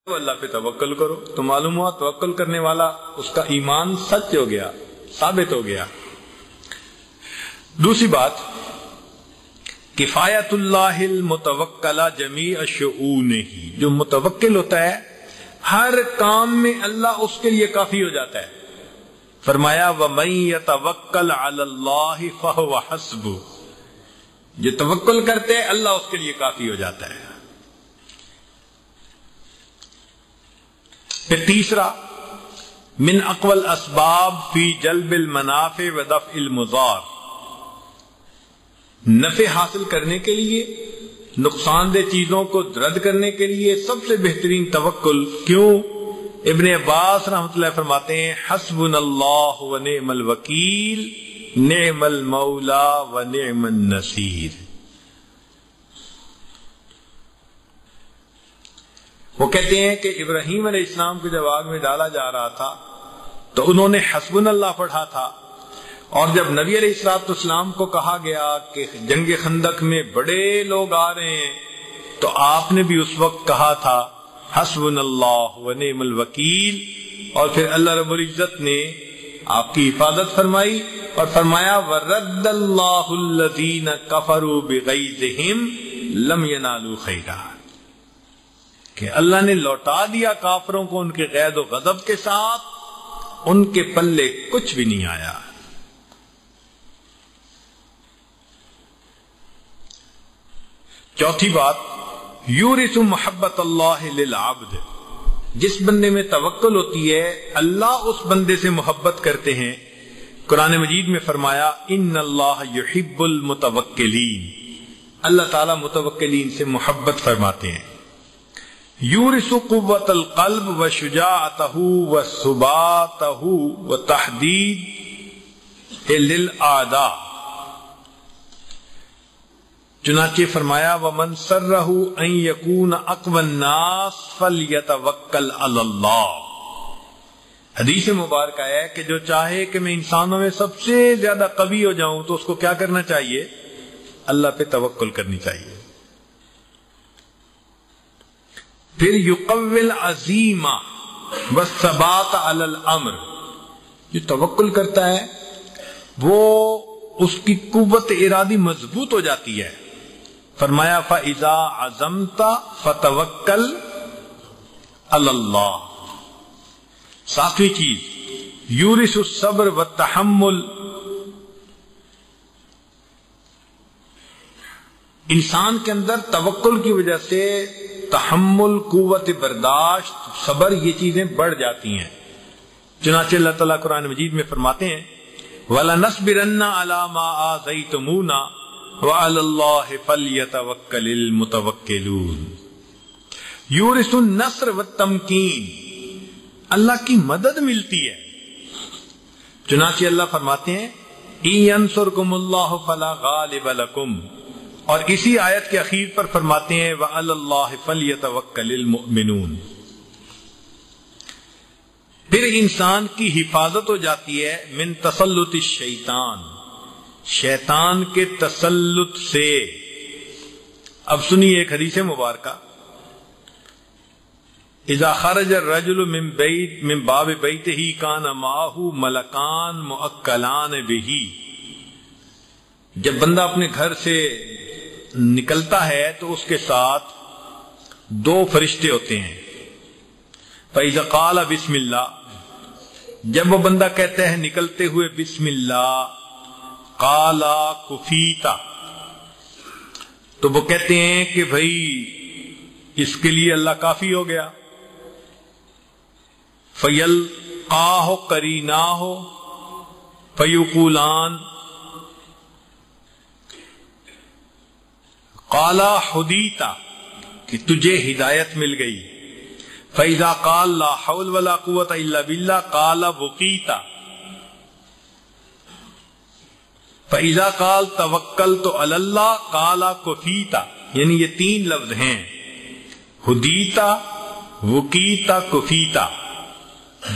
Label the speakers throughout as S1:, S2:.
S1: اللہ پہ توکل کرو، تو معلوم ہوا توکل کرنے والا اس کا ایمان سچ ہو گیا، ثابت ہو گیا۔ دوسری بات، کفایت اللہ المتوکل جمیع شؤونہ، جو متوکل ہوتا ہے ہر کام میں اللہ اس کے لیے کافی ہو جاتا ہے۔ فرمایا وَمَن يَتَوَکَّلْ عَلَى اللَّهِ فَهُوَ حَسْبُهُ، جو توکل کرتے ہیں اللہ اس کے لیے کافی ہو جاتا ہے۔ پھر تیسرا، من اقوى الاسباب فی جلب المنافع و دفع المضار، نفع حاصل کرنے کے لیے، نقصان دہ چیزوں کو رد کرنے کے لیے سب سے بہترین توکل۔ کیوں؟ ابن عباس رحمۃ اللہ فرماتے ہیں حسبنا اللہ و نعم الوکیل نعم المولا و نعم النصیر۔ وہ کہتے ہیں کہ ابراہیم علیہ السلام کو جب آگ میں ڈالا جا رہا تھا تو انہوں نے حسبنا اللہ پڑھا تھا، اور جب نبی علیہ الصلوۃ والسلام کو کہا گیا کہ جنگ خندق میں بڑے لوگ آ رہے ہیں تو آپ نے بھی اس وقت کہا تھا حسبنا اللہ و نعم الوکیل، اور پھر اللہ رب العزت نے آپ کی حفاظت فرمائی اور فرمایا وَرَدَّ اللَّهُ الَّذِينَ كَفَرُوا بِغَيْظِهِمْ لَمْ يَنَالُوا خَيْرًا، کہ اللہ نے لوٹا دیا کافروں کو ان کے غیظ و غضب کے ساتھ، ان کے پلے کچھ بھی نہیں آیا۔ چوتھی بات، یورث محبت اللہ للعبد، جس بندے میں توکل ہوتی ہے اللہ اس بندے سے محبت کرتے ہیں۔ قرآن مجید میں فرمایا ان اللہ یحب المتوکلین، اللہ تعالی متوکلین سے محبت فرماتے ہیں۔ یورث قوت القلب و شجاعتہ و ثباتہ و تحدید للأعداء، چنانچہ فرمایا وَمَن سَرَّهُ أَن يَكُونَ أَقْوَى النَّاسِ فَلْيَتَوَكَّلْ عَلَى اللَّهِ، حدیث مبارکہ ہے کہ جو چاہے کہ میں انسانوں میں سب سے زیادہ قوی ہو جاؤں تو اس کو کیا کرنا چاہیے؟ اللہ پہ توکل کرنی چاہیے۔ پھر یقوی العزیم والثبات علی الامر، جو توکل کرتا ہے وہ اس کی قوت ارادی مضبوط ہو جاتی ہے۔ فرمایا فَإِذَا عَزَمْتَ فَتَوَكَّلْ عَلَى اللَّهِ۔ ساتویں چیز، یورث الصبر والتحمل، انسان کے اندر توکل کی وجہ سے تحمل، قوت برداشت، صبر، یہ چیزیں بڑھ جاتی ہیں۔ چنانچہ اللہ تعالیٰ قرآن مجید میں فرماتے ہیں وَلَنَصْبِرَنَّ عَلَى مَا آذَيْتُمُونَا وَعَلَى اللَّهِ فَلْيَتَوَكَّلِ الْمُتَوَكِّلُونَ۔ یورث النصر والتمکین، اللہ کی مدد ملتی ہے۔ چنانچہ اللہ فرماتے ہیں إِن يَنصُرْكُمُ اللَّهُ فَلَا غَالِبَ لَكُمْ، اور اسی آیت کے اخیر پر فرماتے ہیں وَعَلَى اللَّهِ فَلْيَتَوَكَّلِ الْمُؤْمِنُونَ۔ پھر انسان کی حفاظت ہو جاتی ہے من تسلط الشیطان، شیطان کے تسلط سے۔ اب سنیے ایک حدیث مبارکہ، اذا خرج الرجل من باب بیتہ کان معہ ملکان مؤکلان بہ، جب بندہ اپنے گھر سے نکلتا ہے تو اس کے ساتھ دو فرشتے ہوتے ہیں۔ فَإِذَا قَالَ بِسْمِ اللَّهِ، جب وہ بندہ کہتا ہے نکلتے ہوئے بسم اللہ، قَالَ كُفِيتَ، تو وہ کہتے ہیں کہ بھائی اس کے لیے اللہ کافی ہو گیا۔ فَيَلْقَاهُ قَرِينَاهُ فَيُقُولَانِ قَالَ هُدِيتَ، کہ تجھے ہدایت مل گئی۔ فَإِذَا قَالَ لَا حَوْلَ وَلَا قُوَّةَ إِلَّا بِاللَّهِ قَالَ وُقِيتَ۔ فَإِذَا قَالَ تَوَكَّلْتُ عَلَى اللَّهِ قَالَ كُفِيتَ، یعنی یہ تین لفظ ہیں، ہدیتا، وقیتا، کفیتا۔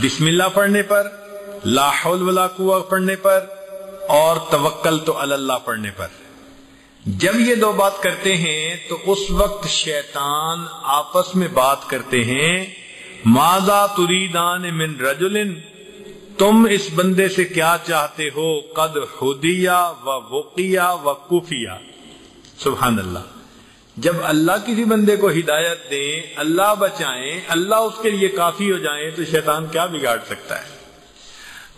S1: بسم اللہ پڑھنے پر، لا حول ولا قوة پڑھنے پر، اور توکلت علی اللہ پڑھنے پر۔ جب یہ دو بات کرتے ہیں تو اس وقت شیطان آپس میں بات کرتے ہیں ماذا تریدان من رجل، تم اس بندے سے کیا چاہتے ہو، قد ہدیہ و وقیہ و کفیہ. سبحان اللہ. جب اللہ کسی بندے کو ہدایت دیں، اللہ بچائیں، اللہ اس کے لیے کافی ہو جائیں، تو شیطان کیا بگاڑ سکتا ہے؟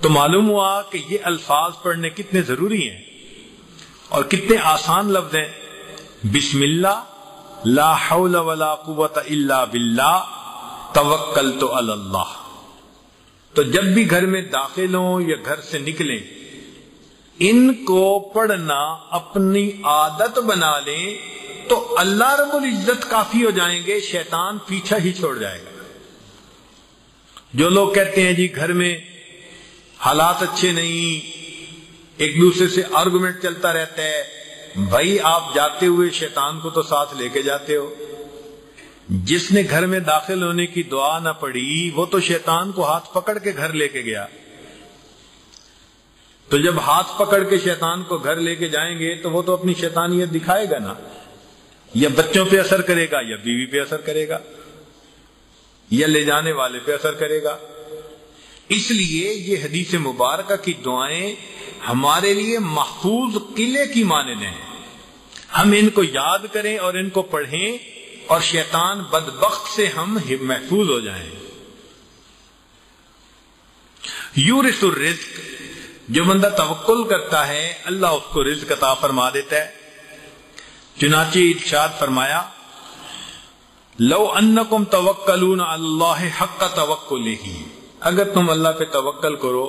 S1: تو معلوم ہوا کہ یہ الفاظ پڑھنے کتنے ضروری ہیں اور کتنے آسان لفظ ہیں. بسم اللہ، لا حول ولا قوت الا باللہ، توکلت علی اللہ. تو جب بھی گھر میں داخل ہوں یا گھر سے نکلیں، ان کو پڑھنا اپنی عادت بنا لیں تو اللہ رب العزت کافی ہو جائیں گے، شیطان پیچھا ہی چھوڑ جائے گا. جو لوگ کہتے ہیں جی گھر میں حالات اچھے نہیں، ایک دوسرے سے آرگومنٹ چلتا رہتا ہے، بھائی آپ جاتے ہوئے شیطان کو تو ساتھ لے کے جاتے ہو. جس نے گھر میں داخل ہونے کی دعا نہ پڑھی وہ تو شیطان کو ہاتھ پکڑ کے گھر لے کے گیا. تو جب ہاتھ پکڑ کے شیطان کو گھر لے کے جائیں گے تو وہ تو اپنی شیطانیت دکھائے گا نا، یا بچوں پہ اثر کرے گا، یا بیوی پہ اثر کرے گا، یا لے جانے والے پہ اثر کرے گا. اس لیے یہ حدیث مبارکہ کی دعائیں ہمارے لیے محفوظ قلعے کی مانند ہیں. ہم ان کو یاد کریں اور ان کو پڑھیں اور شیطان بدبخت سے ہم محفوظ ہو جائیں. یورث الرزق، جو بندہ توکل کرتا ہے اللہ اس کو رزق عطا فرما دیتا ہے. چنانچہ ارشاد فرمایا، لو انکم توکلون علی اللہ حق توکلہ، اگر تم اللہ پہ توکل کرو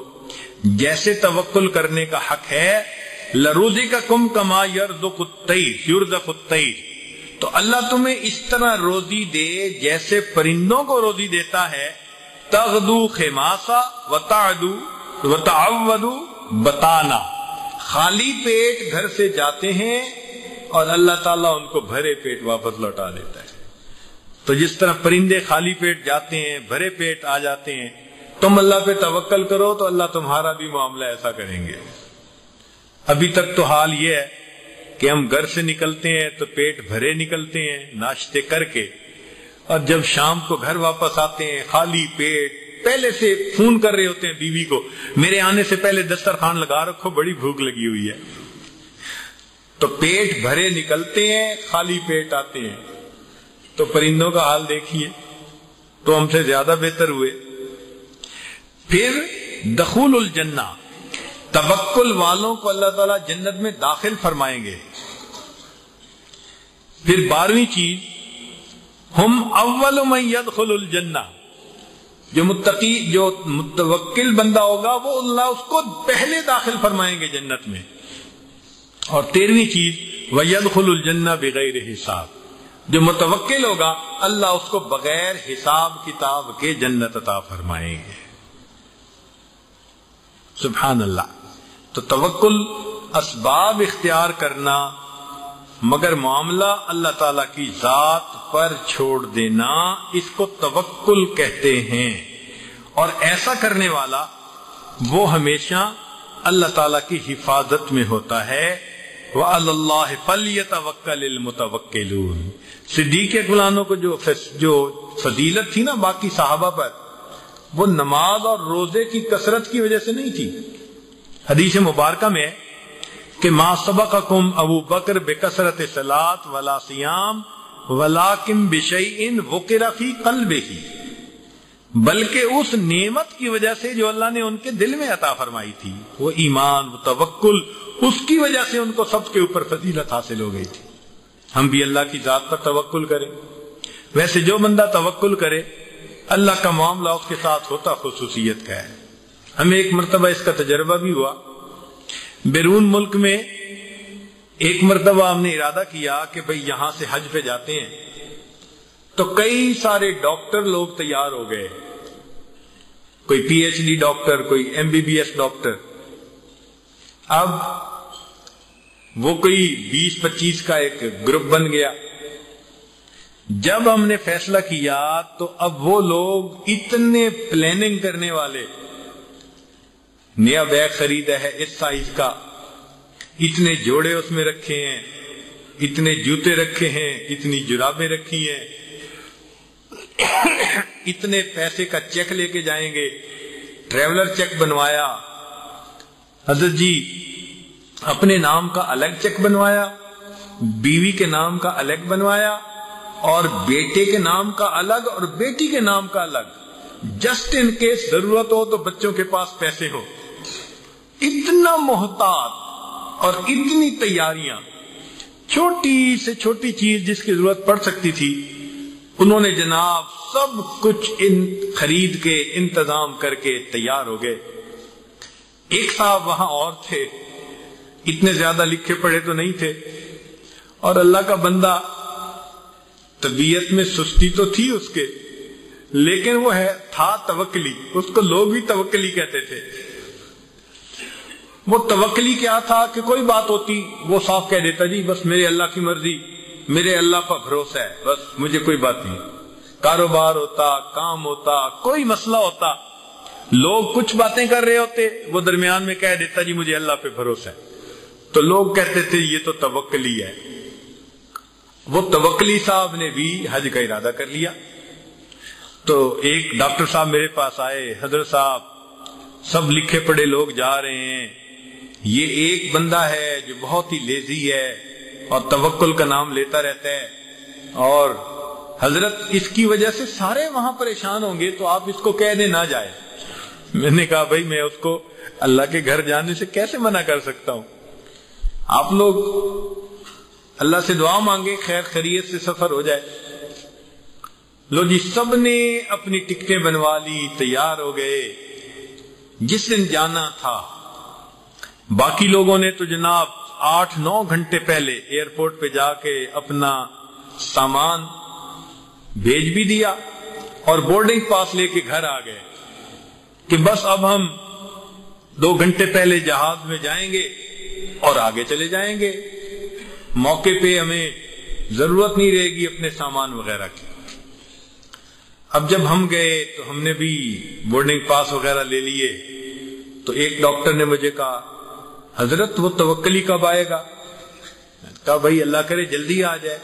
S1: جیسے توکل کرنے کا حق ہے، لرزقکم کما یرزق الطیر، تو اللہ تمہیں اس طرح روزی دے جیسے پرندوں کو روزی دیتا ہے. تغدو خماسا وتعود بطانا، خالی پیٹ گھر سے جاتے ہیں اور اللہ تعالیٰ ان کو بھرے پیٹ واپس لوٹا دیتا ہے. تو جس طرح پرندے خالی پیٹ جاتے ہیں بھرے پیٹ آ جاتے ہیں، تم اللہ پہ توکل کرو تو اللہ تمہارا بھی معاملہ ایسا کریں گے. ابھی تک تو حال یہ ہے کہ ہم گھر سے نکلتے ہیں تو پیٹ بھرے نکلتے ہیں ناشتے کر کے، اور جب شام کو گھر واپس آتے ہیں خالی پیٹ، پہلے سے فون کر رہے ہوتے ہیں بیوی کو، میرے آنے سے پہلے دسترخوان لگا رکھو، بڑی بھوک لگی ہوئی ہے. تو پیٹ بھرے نکلتے ہیں، خالی پیٹ آتے ہیں. تو پرندوں کا حال دیکھیے، تو ہم سے زیادہ بہتر ہوئے. پھر دخول الجنہ، توکل والوں کو اللہ تعالیٰ جنت میں داخل فرمائیں گے. پھر 12ویں چیز، ہم اول من يدخل الجنہ، جو متوکل بندہ ہوگا وہ اللہ اس کو پہلے داخل فرمائیں گے جنت میں. اور 13ویں چیز، وَيَدْخُلُ الْجَنَّةَ بِغَيْرِ حساب، جو متوکل ہوگا اللہ اس کو بغیر حساب کتاب کے جنت عطا فرمائیں گے. سبحان اللہ. تو توکل اسباب اختیار کرنا مگر معاملہ اللہ تعالی کی ذات پر چھوڑ دینا، اس کو توکل کہتے ہیں. اور ایسا کرنے والا وہ ہمیشہ اللہ تعالی کی حفاظت میں ہوتا ہے. وَعَلَى اللَّهِ فَلْيَتَوَكَّلِ الْمُتَوَكِّلُونَ. صدیق اکبر کو جو فضیلت تھی نا باقی صحابہ پر، وہ نماز اور روزے کی کثرت کی وجہ سے نہیں تھی. حدیث مبارکہ میں کہ ما سبقکم ابو بکر بکثرت صلاۃ ولا صیام ولکن بشیء وقر فی قلبہ، بلکہ اس نعمت کی وجہ سے جو اللہ نے ان کے دل میں عطا فرمائی تھی، وہ ایمان و توکل، اس کی وجہ سے ان کو سب کے اوپر فضیلت حاصل ہو گئی تھی. ہم بھی اللہ کی ذات پر توکل کریں. ویسے جو بندہ توکل کرے اللہ کا معاملہ اس کے ساتھ ہوتا خصوصیت کا ہے. ہمیں ایک مرتبہ اس کا تجربہ بھی ہوا. بیرون ملک میں ایک مرتبہ ہم نے ارادہ کیا کہ بھئی یہاں سے حج پہ جاتے ہیں، تو کئی سارے ڈاکٹر لوگ تیار ہو گئے، کوئی پی ایچ ڈی ڈاکٹر، کوئی M B B S doctor. اب وہ کوئی 20-25 کا ایک گروپ بن گیا. جب ہم نے فیصلہ کیا تو اب وہ لوگ اتنے پلاننگ کرنے والے، نیا بیگ خریدا ہے اس سائز کا، اتنے جوڑے اس میں رکھے ہیں، اتنے جوتے رکھے ہیں، اتنی جرابیں رکھی ہیں، اتنے پیسے کا چیک لے کے جائیں گے. ٹریولر چیک بنوایا حضرت جی, اپنے نام کا الگ چیک بنوایا, بیوی کے نام کا الگ بنوایا, اور بیٹے کے نام کا الگ اور بیٹی کے نام کا الگ, جسٹ ان کیس ضرورت ہو تو بچوں کے پاس پیسے ہو. اتنا محتاط اور اتنی تیاریاں, چھوٹی سے چھوٹی چیز جس کی ضرورت پڑ سکتی تھی انہوں نے جناب سب کچھ خرید کے انتظام کر کے تیار ہو گئے. ایک صاحب وہاں اور تھے, اتنے زیادہ لکھے پڑھے تو نہیں تھے, اور اللہ کا بندہ, طبیعت میں سستی تو تھی اس کے, لیکن وہ تھا توکلی. اس کو لوگ بھی توکلی کہتے تھے. وہ توکلی کیا تھا کہ کوئی بات ہوتی وہ صاف کہہ دیتا, جی بس میرے اللہ کی مرضی, میرے اللہ پر بھروسہ ہے, بس مجھے کوئی بات نہیں. کاروبار ہوتا, کام ہوتا, کوئی مسئلہ ہوتا, لوگ کچھ باتیں کر رہے ہوتے, وہ درمیان میں کہہ دیتا جی مجھے اللہ پہ بھروسہ ہے. تو لوگ کہتے تھے یہ تو توکلی ہے. وہ توکلی صاحب نے بھی حج کا ارادہ کر لیا. تو ایک ڈاکٹر صاحب میرے پاس آئے, حضرت صاحب سب لکھے پڑھے لوگ جا رہے ہیں, یہ ایک بندہ ہے جو بہت ہی لیزی ہے اور توکل کا نام لیتا رہتا ہے, اور حضرت اس کی وجہ سے سارے وہاں پریشان ہوں گے, تو آپ اس کو کہہ دیں نہ جائے. میں نے کہا بھائی میں اس کو اللہ کے گھر جانے سے کیسے منع کر سکتا ہوں. آپ لوگ اللہ سے دعا مانگے خیر خیریت سے سفر ہو جائے. لو جی, سب نے اپنی ٹکٹیں بنوا لی, تیار ہو گئے. جس دن جانا تھا باقی لوگوں نے تو جناب 8-9 گھنٹے پہلے ایئرپورٹ پہ جا کے اپنا سامان بھیج بھی دیا اور بورڈنگ پاس لے کے گھر آ گئے کہ بس اب ہم 2 گھنٹے پہلے جہاز میں جائیں گے اور آگے چلے جائیں گے. موقع پہ ہمیں ضرورت نہیں رہے گی اپنے سامان وغیرہ کی. اب جب ہم گئے تو ہم نے بھی بورڈنگ پاس وغیرہ لے لیے. تو ایک ڈاکٹر نے مجھے کہا حضرت وہ توکلی کب آئے گا؟ کہا بھائی اللہ کرے جلدی آ جائے,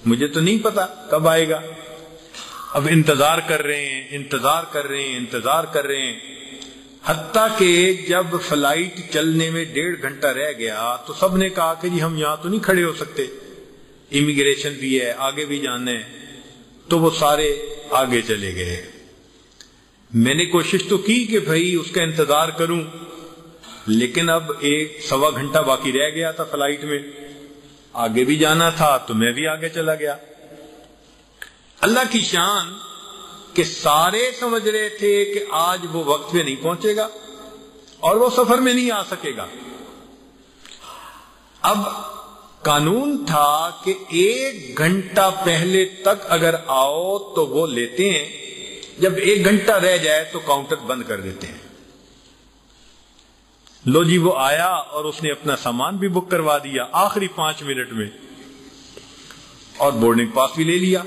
S1: مجھے تو نہیں پتا کب آئے گا. اب انتظار کر رہے ہیں, حتیٰ کہ جب فلائٹ چلنے میں 1.5 گھنٹہ رہ گیا تو سب نے کہا کہ جی ہم یہاں تو نہیں کھڑے ہو سکتے, امیگریشن بھی ہے, آگے بھی جانا ہے. تو وہ سارے آگے چلے گئے. میں نے کوشش تو کی کہ بھائی اس کا انتظار کروں, لیکن اب 1-1.25 گھنٹہ باقی رہ گیا تھا فلائٹ میں, آگے بھی جانا تھا تو میں بھی آگے چلا گیا. اللہ کی شان کہ سارے سمجھ رہے تھے کہ آج وہ وقت پہ نہیں پہنچے گا اور وہ سفر میں نہیں آ سکے گا. اب قانون تھا کہ 1 گھنٹہ پہلے تک اگر آؤ تو وہ لیتے ہیں, جب 1 گھنٹہ رہ جائے تو کاؤنٹر بند کر دیتے ہیں. لو جی وہ آیا اور اس نے اپنا سامان بھی بک کروا دیا آخری 5 منٹ میں, اور بورڈنگ پاس بھی لے لیا.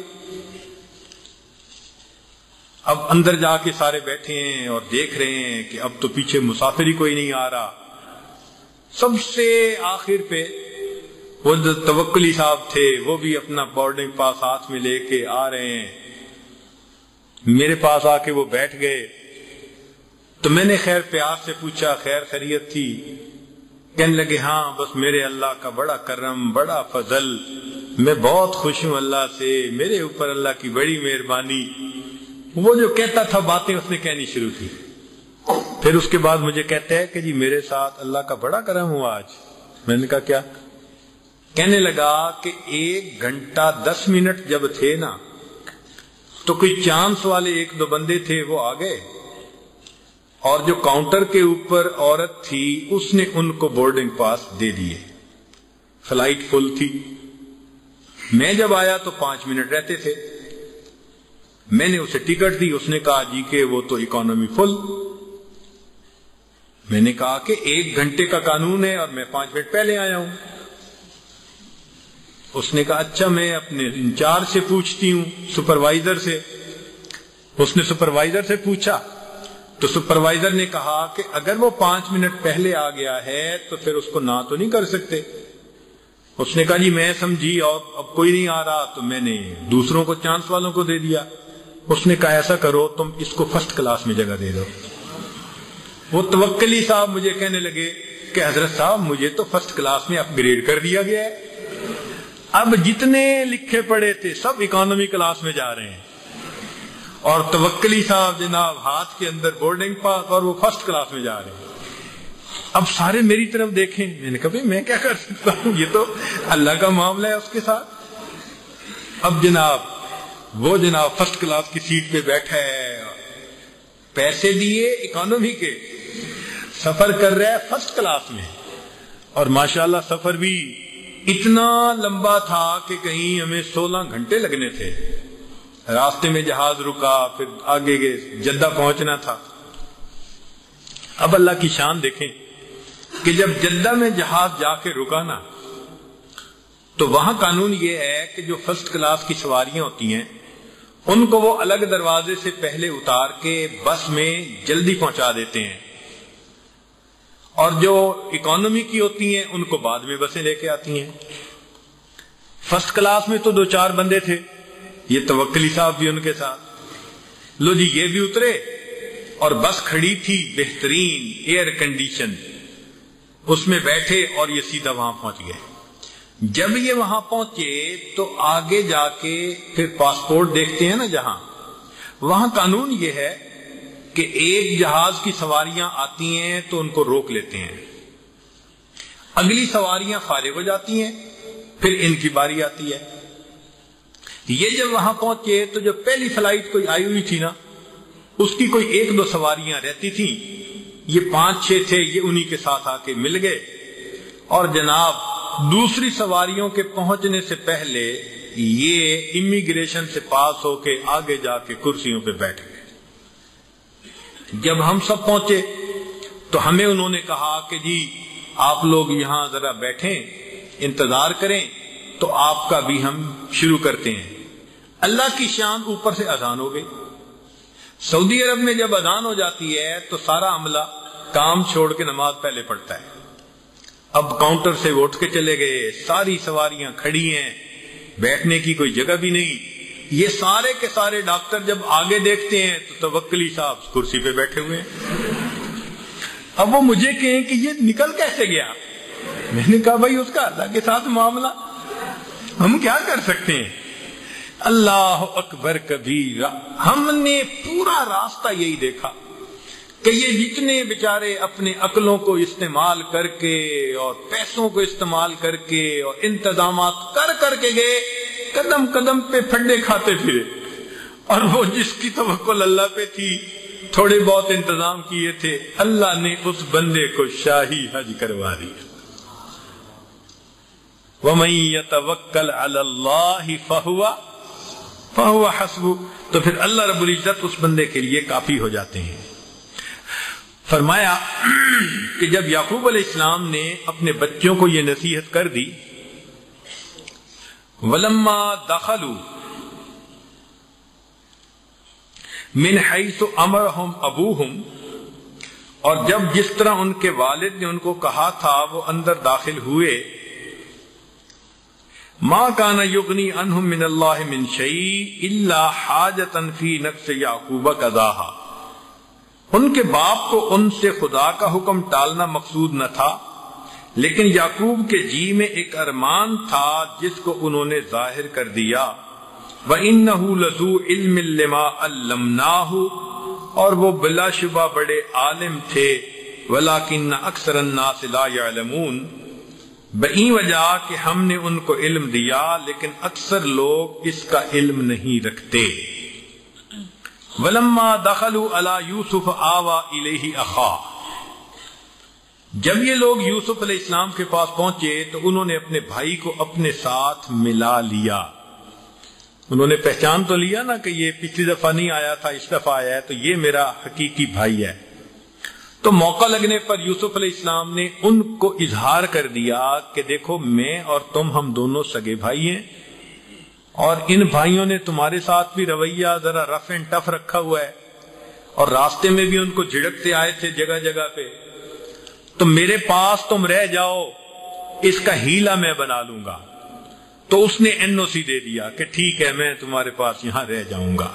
S1: اب اندر جا کے سارے بیٹھے ہیں اور دیکھ رہے ہیں کہ اب تو پیچھے مسافر ہی کوئی نہیں آ رہا. سب سے آخر پہ وہ جو توکلی صاحب تھے وہ بھی اپنا بورڈنگ پاس ہاتھ میں لے کے آ رہے ہیں. میرے پاس آ کے وہ بیٹھ گئے. تو میں نے خیر پیار سے پوچھا خیر خیریت تھی؟ کہنے لگے ہاں بس میرے اللہ کا بڑا کرم, بڑا فضل, میں بہت خوش ہوں اللہ سے, میرے اوپر اللہ کی بڑی مہربانی. وہ جو کہتا تھا باتیں اس نے کہنی شروع کی. پھر اس کے بعد مجھے کہتا ہے کہ جی میرے ساتھ اللہ کا بڑا کرم ہوا آج. میں نے کہا کیا؟ کہنے لگا کہ 1 گھنٹہ 10 منٹ جب تھے نا تو کوئی چانس والے 1-2 بندے تھے وہ آ گئے, اور جو کاؤنٹر کے اوپر عورت تھی اس نے ان کو بورڈنگ پاس دے دیے. فلائٹ فل تھی. میں جب آیا تو 5 منٹ رہتے تھے. میں نے اسے ٹکٹ دی, اس نے کہا جی کہ وہ تو اکانومی فل. میں نے کہا کہ 1 گھنٹے کا قانون ہے اور میں 5 منٹ پہلے آیا ہوں. اس نے کہا اچھا میں اپنے انچارج سے پوچھتی ہوں, سپروائزر سے. اس نے سپروائزر سے پوچھا تو سپروائزر نے کہا کہ اگر وہ 5 منٹ پہلے آ گیا ہے تو پھر اس کو نہ تو نہیں کر سکتے. اس نے کہا جی میں سمجھی اور اب کوئی نہیں آ رہا تو میں نے دوسروں کو چانس والوں کو دے دیا. اس نے کہا ایسا کرو تم اس کو فرسٹ کلاس میں جگہ دے دو. وہ توکلی صاحب مجھے کہنے لگے کہ حضرت صاحب مجھے تو فرسٹ کلاس میں اپ گریڈ کر دیا گیا ہے، اب جتنے لکھے پڑے تھے سب اکانومی کلاس میں جا رہے ہیں، اور توکلی صاحب جناب ہاتھ کے اندر بورڈنگ پاس اور وہ فرسٹ کلاس میں جا رہے ہیں. اب سارے میری طرف دیکھیں، میں نے کہا بھائی میں کیا کر سکتا ہوں، یہ تو اللہ کا معاملہ ہے اس کے ساتھ. اب وہ جناب فرسٹ کلاس کی سیٹ پہ بیٹھا ہے، پیسے دیے اکانومی کے، سفر کر رہا ہے فرسٹ کلاس میں، اور ماشاءاللہ سفر بھی اتنا لمبا تھا کہ کہیں ہمیں 16 گھنٹے لگنے تھے. راستے میں جہاز رکا، پھر آگے جدہ پہنچنا تھا. اب اللہ کی شان دیکھیں کہ جب جدہ میں جہاز جا کے رکا نا، تو وہاں قانون یہ ہے کہ جو فرسٹ کلاس کی سواریاں ہوتی ہیں ان کو وہ الگ دروازے سے پہلے اتار کے بس میں جلدی پہنچا دیتے ہیں، اور جو اکانومی کی ہوتی ہیں ان کو بعد میں بسیں لے کے آتی ہیں. فرسٹ کلاس میں تو 2-4 بندے تھے، یہ توکلی صاحب بھی ان کے ساتھ. لو جی یہ بھی اترے، اور بس کھڑی تھی بہترین ایئر کنڈیشن، اس میں بیٹھے اور یہ سیدھا وہاں پہنچ گئے. جب یہ وہاں پہنچے تو آگے جا کے پھر پاسپورٹ دیکھتے ہیں نا، جہاں وہاں قانون یہ ہے کہ ایک جہاز کی سواریاں آتی ہیں تو ان کو روک لیتے ہیں، اگلی سواریاں فارغ ہو جاتی ہیں، پھر ان کی باری آتی ہے. یہ جب وہاں پہنچے تو جو پہلی فلائٹ کوئی آئی ہوئی تھی نا، اس کی کوئی 1-2 سواریاں رہتی تھیں، یہ 5-6 تھے، یہ انہی کے ساتھ آ کے مل گئے، اور جناب دوسری سواریوں کے پہنچنے سے پہلے یہ امیگریشن سے پاس ہو کے آگے جا کے کرسیوں پہ بیٹھ گئے. جب ہم سب پہنچے تو ہمیں انہوں نے کہا کہ جی آپ لوگ یہاں ذرا بیٹھیں، انتظار کریں، تو آپ کا بھی ہم شروع کرتے ہیں. اللہ کی شان، اوپر سے اذان ہو گئی. سعودی عرب میں جب اذان ہو جاتی ہے تو سارا عملہ کام چھوڑ کے نماز پہلے پڑھتا ہے. اب کاؤنٹر سے اٹھ کے چلے گئے، ساری سواریاں کھڑی ہیں، بیٹھنے کی کوئی جگہ بھی نہیں. یہ سارے کے سارے ڈاکٹر جب آگے دیکھتے ہیں تو توکلی صاحب کرسی پہ بیٹھے ہوئے ہیں. اب وہ مجھے کہیں کہ یہ نکل کیسے گیا؟ میں نے کہا بھائی اس کا اللہ کے ساتھ معاملہ، ہم کیا کر سکتے ہیں. اللہ اکبر کبیرہ. ہم نے پورا راستہ یہی دیکھا کہ یہ جتنے بیچارے اپنے عقلوں کو استعمال کر کے اور پیسوں کو استعمال کر کے اور انتظامات کر کے گئے، قدم قدم پہ پھڈے کھاتے پھرے. اور وہ جس کی توکل اللہ پہ تھی، تھوڑے بہت انتظام کیے تھے، اللہ نے اس بندے کو شاہی حج کروا دیا. وَمَن يَتَوَكَّلْ عَلَى اللَّهِ فَهُوَ حَسْبُهُ. تو پھر اللہ رب العزت اس بندے کے لیے کافی ہو جاتے ہیں. فرمایا کہ جب یعقوب علیہ السلام نے اپنے بچوں کو یہ نصیحت کر دی، وَلَمَّا دَخَلُوا مِنْ حَيْثُ أَمَرَهُمْ أَبُوهُمْ، اور جب جس طرح ان کے والد نے ان کو کہا تھا وہ اندر داخل ہوئے، مَا كَانَ يُغْنِي عَنْهُمْ مِنَ اللَّهِ مِنْ شَيْءٍ إِلَّا حَاجَةً فِي نَفْسِ يَعْقُوبَ قَضَاهَا. ان کے باپ کو ان سے خدا کا حکم ٹالنا مقصود نہ تھا، لیکن یعقوب کے جی میں ایک ارمان تھا جس کو انہوں نے ظاہر کر دیا. وَإِنَّهُ لَذُو عِلْمٍ لِّمَا عَلَّمْنَاهُ، اور وہ بلا شبہ بڑے عالم تھے. وَلَٰكِنَّ أَكْثَرَ النَّاسِ لَا يَعْلَمُونَ، بئی وجہ کہ ہم نے ان کو علم دیا لیکن اکثر لوگ اس کا علم نہیں رکھتے. وَلَمَّا دَخَلُوا عَلَى يُوسُفَ آوَى إِلَيْهِ أَخَاهُ، جب یہ لوگ یوسف علیہ السلام کے پاس پہنچے تو انہوں نے اپنے بھائی کو اپنے ساتھ ملا لیا. انہوں نے پہچان تو لیا نا کہ یہ پچھلی دفعہ نہیں آیا تھا، اس دفعہ آیا ہے، تو یہ میرا حقیقی بھائی ہے. تو موقع لگنے پر یوسف علیہ السلام نے ان کو اظہار کر دیا کہ دیکھو میں اور تم ہم دونوں سگے بھائی ہیں، اور ان بھائیوں نے تمہارے ساتھ بھی رویہ ذرا رف اینڈ ٹف رکھا ہوا ہے، اور راستے میں بھی ان کو جھڑکتے آئے تھے جگہ جگہ پہ. تو میرے پاس تم رہ جاؤ، اس کا ہیلا میں بنا لوں گا. تو اس نے NOC دے دیا کہ ٹھیک ہے میں تمہارے پاس یہاں رہ جاؤں گا.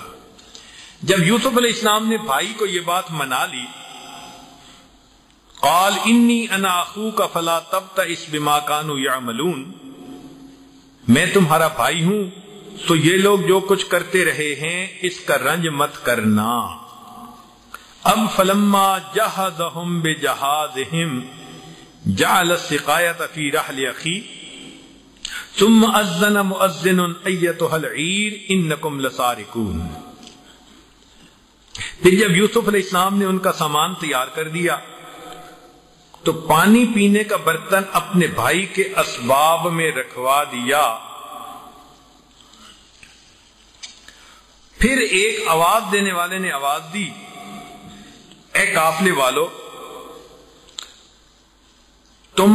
S1: جب یوسف علیہ السلام نے بھائی کو یہ بات منا لی، قال انی انا اخوک فلا تبتئس بما كانوا يعملون، میں تمہارا بھائی ہوں تو یہ لوگ جو کچھ کرتے رہے ہیں اس کا رنج مت کرنا۔ اب فلما جہزهم بجہازهم جعل السقایة فی رحل اخی ثم اذن مؤذن ایتها العیر انکم لسارقون۔ پھر جب یوسف علیہ السلام نے ان کا سامان تیار کر دیا تو پانی پینے کا برتن اپنے بھائی کے اسباب میں رکھوا دیا۔ پھر ایک آواز دینے والے نے آواز دی، اے قافلے والو، تم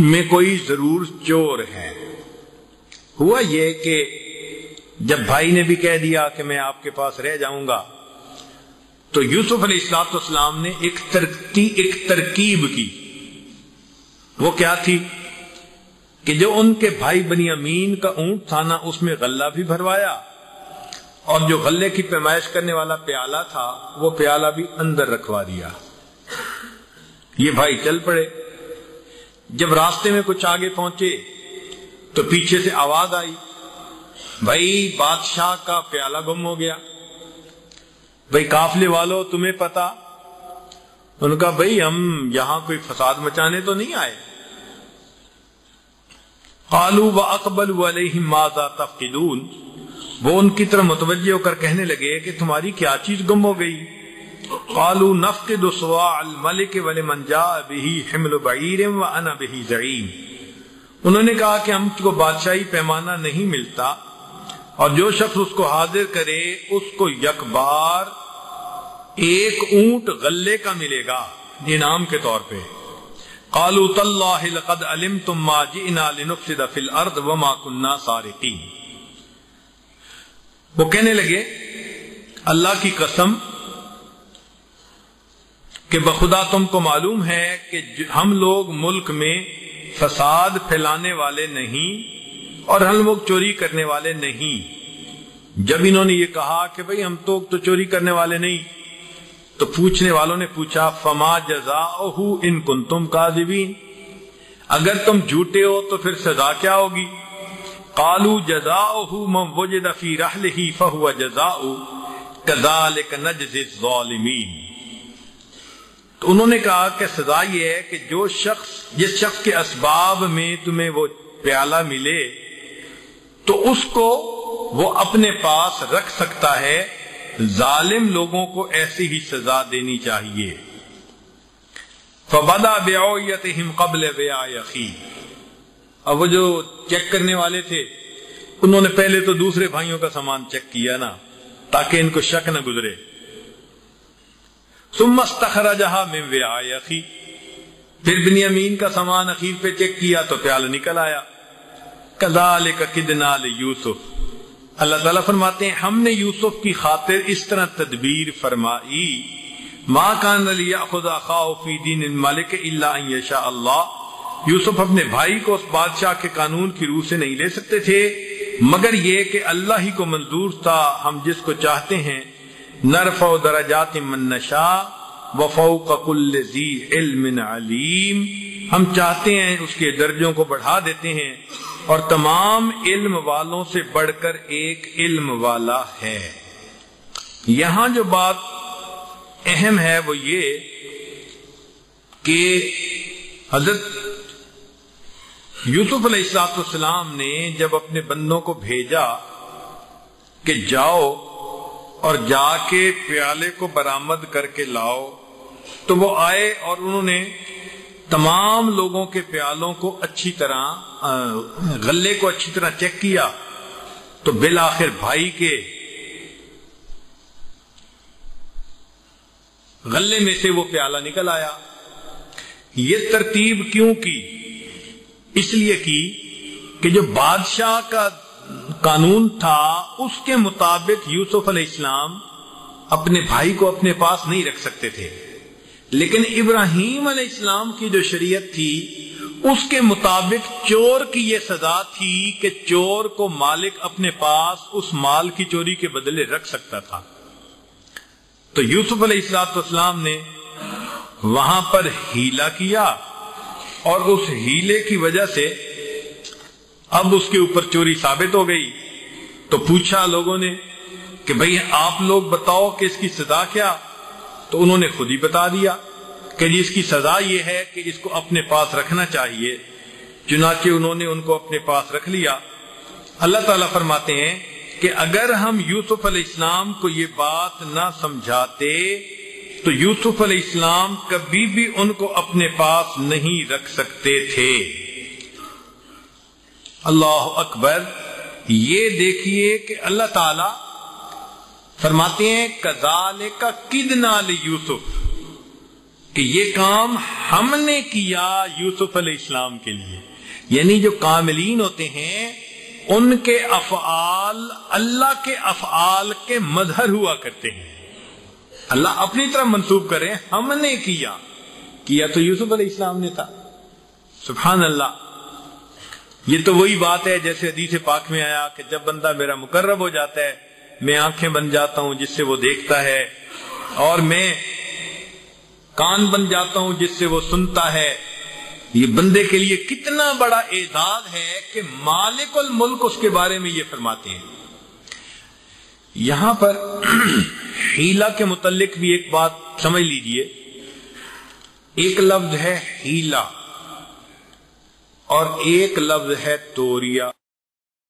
S1: میں کوئی ضرور چور ہے۔ ہوا یہ کہ جب بھائی نے بھی کہہ دیا کہ میں آپ کے پاس رہ جاؤں گا تو یوسف علیہ السلام نے ایک ترکیب کی۔ وہ کیا تھی کہ جو ان کے بھائی بنیامین کا اونٹ تھا نا، اس میں غلہ بھی بھروایا، اور جو غلے کی پیمائش کرنے والا پیالہ تھا وہ پیالہ بھی اندر رکھوا دیا۔ یہ بھائی چل پڑے۔ جب راستے میں کچھ آگے پہنچے تو پیچھے سے آواز آئی، بھائی بادشاہ کا پیالہ گم ہو گیا۔ بھائی قافلے والو تمہیں پتا؟ ان کا بھئی ہم یہاں کوئی فساد مچانے تو نہیں آئے۔ قالوا واقبلوا علیہم ماذا تفقدون، وہ ان کی طرف متوجہ ہو کر کہنے لگے کہ تمہاری کیا چیز گم ہو گئی؟ قالوا نفقد صواع الملک ولمن جاء به حمل بعیر وانا به زعیم، انہوں نے کہا کہ ہم کو بادشاہی پیمانہ نہیں ملتا، اور جو شخص اس کو حاضر کرے اس کو یک بار ایک اونٹ غلے کا ملے گا انعام کے طور پہ۔ قالوا تاللہ لقد علمتم ما جئنا لنفسد فی الارض وما كنا سارقین، وہ کہنے لگے اللہ کی قسم کہ بخدا تم کو معلوم ہے کہ ہم لوگ ملک میں فساد پھیلانے والے نہیں اور ہم لوگ چوری کرنے والے نہیں۔ جب انہوں نے یہ کہا کہ بھئی ہم تو چوری کرنے والے نہیں، تو پوچھنے والوں نے پوچھا فما جزاؤہ ان کنتم کاذبین، اگر تم جھوٹے ہو تو پھر سزا کیا ہوگی؟ قالوا جزاؤہ من وجد فی رحلہ فہو جزاؤ کذالک نجزی الظالمین، تو انہوں نے کہا کہ سزا یہ ہے کہ جس شخص کے اسباب میں تمہیں وہ پیالہ ملے تو اس کو وہ اپنے پاس رکھ سکتا ہے، ظالم لوگوں کو ایسی ہی سزا دینی چاہیے۔ فبدا بعویتہم قبل وعاء اخیہ، اب وہ جو چیک کرنے والے تھے انہوں نے پہلے تو دوسرے بھائیوں کا سامان چیک کیا نا، تاکہ ان کو شک نہ گزرے۔ ثم استخرجها من وعاء اخیہ، پھر بنیامین کا سامان اخیر پہ چیک کیا تو پیالہ نکل آیا۔ کذالک کدنا لیوسف، اللہ تعالیٰ فرماتے ہیں ہم نے یوسف کی خاطر اس طرح تدبیر فرمائی، ما کان لیأخذ اخاہ فی دین الملک الا ان یشاء اللہ، یوسف اپنے بھائی کو اس بادشاہ کے قانون کی روح سے نہیں لے سکتے تھے مگر یہ کہ اللہ ہی کو منظور تھا، ہم جس کو چاہتے ہیں نرفع درجات من نشاء وفوق کل ذی علم علیم، ہم چاہتے ہیں اس کے درجوں کو بڑھا دیتے ہیں اور تمام علم والوں سے بڑھ کر ایک علم والا ہے۔ یہاں جو بات اہم ہے وہ یہ کہ حضرت یوسف علیہ السلام نے جب اپنے بندوں کو بھیجا کہ جاؤ اور جا کے پیالے کو برآمد کر کے لاؤ، تو وہ آئے اور انہوں نے تمام لوگوں کے پیالوں کو اچھی طرح غلے کو اچھی طرح چیک کیا، تو بالآخر بھائی کے غلے میں سے وہ پیالہ نکل آیا۔ یہ ترتیب کیوں کی؟ اس لیے کی کہ جو بادشاہ کا قانون تھا اس کے مطابق یوسف علیہ السلام اپنے بھائی کو اپنے پاس نہیں رکھ سکتے تھے، لیکن ابراہیم علیہ السلام کی جو شریعت تھی اس کے مطابق چور کی یہ سزا تھی کہ چور کو مالک اپنے پاس اس مال کی چوری کے بدلے رکھ سکتا تھا. تو یوسف علیہ السلام نے وہاں پر ہیلا کیا اور اس ہیلے کی وجہ سے اب اس کے اوپر چوری ثابت ہو گئی. تو پوچھا لوگوں نے کہ بھئی آپ لوگ بتاؤ کہ اس کی سزا کیا؟ تو انہوں نے خود ہی بتا دیا کہ جی اس کی سزا یہ ہے کہ اس کو اپنے پاس رکھنا چاہیے. چنانچہ انہوں نے ان کو اپنے پاس رکھ لیا. اللہ تعالیٰ فرماتے ہیں کہ اگر ہم یوسف علیہ السلام کو یہ بات نہ سمجھاتے تو یوسف علیہ السلام کبھی بھی ان کو اپنے پاس نہیں رکھ سکتے تھے. اللہ اکبر. یہ دیکھیے کہ اللہ تعالیٰ فرماتے ہیں کذالک کدنا لیوسف، کہ یہ کام ہم نے کیا یوسف علیہ السلام کے لیے. یعنی جو کاملین ہوتے ہیں ان کے افعال اللہ کے افعال کے مظہر ہوا کرتے ہیں. اللہ اپنی طرف منسوب کریں ہم نے کیا تو یوسف علیہ السلام نے تھا. سبحان اللہ. یہ تو وہی بات ہے جیسے حدیث پاک میں آیا کہ جب بندہ میرا مقرب ہو جاتا ہے میں آنکھیں بن جاتا ہوں جس سے وہ دیکھتا ہے، اور میں کان بن جاتا ہوں جس سے وہ سنتا ہے. یہ بندے کے لیے کتنا بڑا اعزاز ہے کہ مالک الملک اس کے بارے میں یہ فرماتے ہیں. یہاں پر ہیلا کے متعلق بھی ایک بات سمجھ لیجئے. ایک لفظ ہے ہیلا اور ایک لفظ ہے توریا.